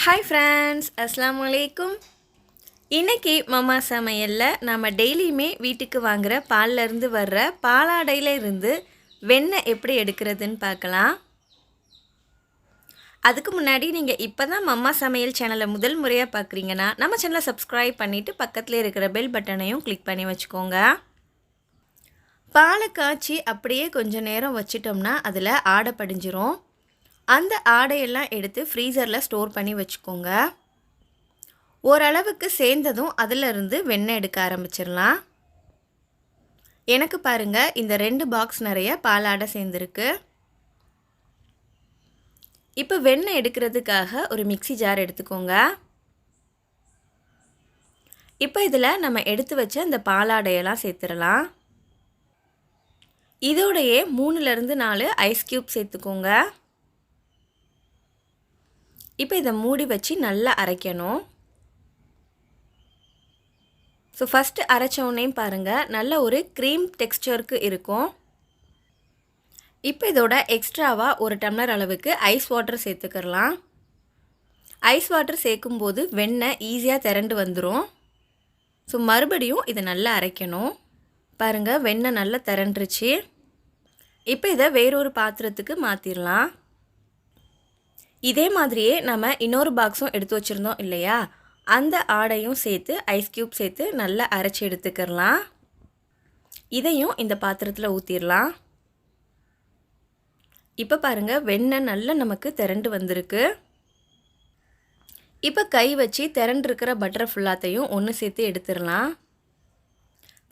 Hi friends, அஸ்ஸலாமு அலைக்கும். இன்றைக்கி மம்மா சமையலில் நம்ம டெய்லியுமே வீட்டுக்கு வாங்குகிற பால்லேருந்து வர்ற பாலாடையில் இருந்து வெண்ணெய் எப்படி எடுக்கிறதுன்னு பார்க்கலாம். அதுக்கு முன்னாடி நீங்கள் இப்போ தான் மம்மா சமையல் சேனலை முதல் முறையாக பார்க்குறீங்கன்னா நம்ம சேனலை சப்ஸ்கிரைப் பண்ணிவிட்டு பக்கத்தில் இருக்கிற பெல் பட்டனையும் கிளிக் பண்ணி வச்சுக்கோங்க. பாலை காய்ச்சி அப்படியே கொஞ்சம் நேரம் வச்சிட்டோம்னா அதில் ஆடை படிஞ்சிரும். அந்த ஆடையெல்லாம் எடுத்து ஃப்ரீசரில் ஸ்டோர் பண்ணி வச்சுக்கோங்க. ஓரளவுக்கு சேர்ந்ததும் அதிலிருந்து வெண்ணெய் எடுக்க ஆரம்பிச்சிடலாம். எனக்கு பாருங்கள், இந்த 2 பாக்ஸ் நிறைய பாலாடை சேர்ந்துருக்கு. இப்போ வெண்ணெய் எடுக்கிறதுக்காக ஒரு மிக்ஸி ஜார் எடுத்துக்கோங்க. இப்போ இதில் நம்ம எடுத்து வச்ச இந்த பாலாடையெல்லாம் சேர்த்துடலாம். இதோடையே 3லேருந்து 4 ஐஸ் க்யூப் சேர்த்துக்கோங்க. இப்போ இதை மூடி வச்சு நல்லா அரைக்கணும். ஸோ ஃபஸ்ட்டு அரைச்சோன்னே பாருங்கள், நல்ல ஒரு க்ரீம் டெக்ஸ்சருக்கு இருக்கும். இப்போ இதோட எக்ஸ்ட்ராவாக 1 டம்ளர் அளவுக்கு ஐஸ் வாட்டர் சேர்த்துக்கலாம். ஐஸ் வாட்டர் சேர்க்கும்போது வெண்ணெய் ஈஸியாக திரண்டு வந்துடும். ஸோ மறுபடியும் இதை நல்லா அரைக்கணும். பாருங்கள், வெண்ணெய் நல்லா திரண்டுருச்சு. இப்போ இதை வேறொரு பாத்திரத்துக்கு மாற்றிடலாம். இதே மாதிரியே நம்ம இன்னொரு பாக்ஸும் எடுத்து வச்சுருந்தோம் இல்லையா, அந்த ஆடையும் சேர்த்து ஐஸ் க்யூப் சேர்த்து நல்லா அரைச்சி எடுத்துக்கிறலாம். இதையும் இந்த பாத்திரத்தில் ஊற்றிடலாம். இப்போ பாருங்கள், வெண்ணெய் நல்லா நமக்கு திரண்டு வந்திருக்கு. இப்போ கை வச்சு திரண்டிருக்கிற பட்டர் ஃபுல்லாத்தையும் ஒன்று சேர்த்து எடுத்துடலாம்.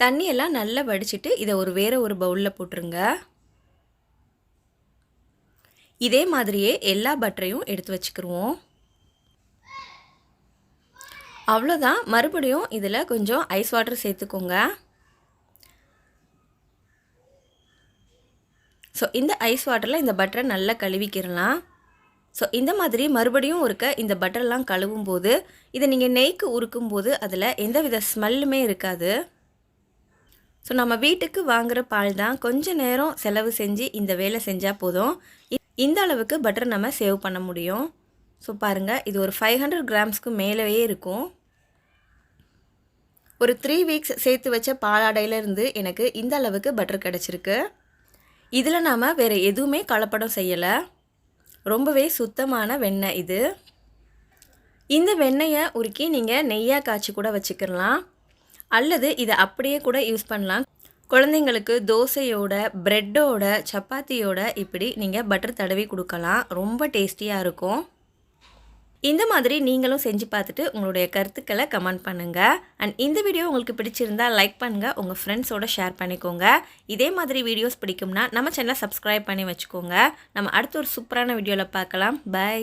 தண்ணியெல்லாம் நல்லா வடிச்சிட்டு இதை வேறு ஒரு பவுலில் போட்டுருங்க. இதே மாதிரியே எல்லா பட்டரையும் எடுத்து வச்சுக்கிருவோம். அவ்வளோதான். மறுபடியும் இதில் கொஞ்சம் ஐஸ் வாட்டர் சேர்த்துக்கோங்க. ஸோ இந்த ஐஸ் வாட்டரில் இந்த பட்டரை நல்லா கழுவிக்கிடலாம். ஸோ இந்த மாதிரி மறுபடியும் இந்த பட்டரெலாம் கழுவும் போது இதை நீங்கள் நெய்க்கு உருக்கும்போது அதில் எந்தவித ஸ்மெல்லுமே இருக்காது. ஸோ நம்ம வீட்டுக்கு வாங்குகிற பால் தான். கொஞ்சம் நேரம் செலவு செஞ்சு இந்த வேலை செஞ்சால் போதும். இந்த அளவுக்கு பட்டர் நம்ம சேவ் பண்ண முடியும். ஸோ பாருங்கள், இது ஒரு 500 கிராம்ஸ்க்கு மேலேயே இருக்கும். ஒரு 3 வீக்ஸ் சேர்த்து வச்ச பாலாடையிலேருந்து எனக்கு இந்த அளவுக்கு பட்டர் கிடச்சிருக்கு. இதில் நாம் வேறு எதுவுமே கலப்படம் செய்யலை. ரொம்பவே சுத்தமான வெண்ணெய் இது. இந்த வெண்ணெயை உருக்கி நீங்கள் நெய்யாக காய்ச்சி கூட வச்சுக்கலாம், அல்லது இதை அப்படியே கூட யூஸ் பண்ணலாம். குழந்தைங்களுக்கு தோசையோட, ப்ரெட்டோட, சப்பாத்தியோட இப்படி நீங்கள் பட்டர் தடவி கொடுக்கலாம். ரொம்ப டேஸ்டியாக இருக்கும். இந்த மாதிரி நீங்களும் செஞ்சு பார்த்துட்டு உங்களுடைய கருத்துக்களை கமெண்ட் பண்ணுங்கள். அண்ட் இந்த வீடியோ உங்களுக்கு பிடிச்சிருந்தால் லைக் பண்ணுங்கள், உங்கள் ஃப்ரெண்ட்ஸோடு ஷேர் பண்ணிக்கோங்க. இதே மாதிரி வீடியோஸ் பிடிக்கும்னா நம்ம சேனலை சப்ஸ்கிரைப் பண்ணி வச்சுக்கோங்க. நம்ம அடுத்த ஒரு சூப்பரான வீடியோவில் பார்க்கலாம். பை.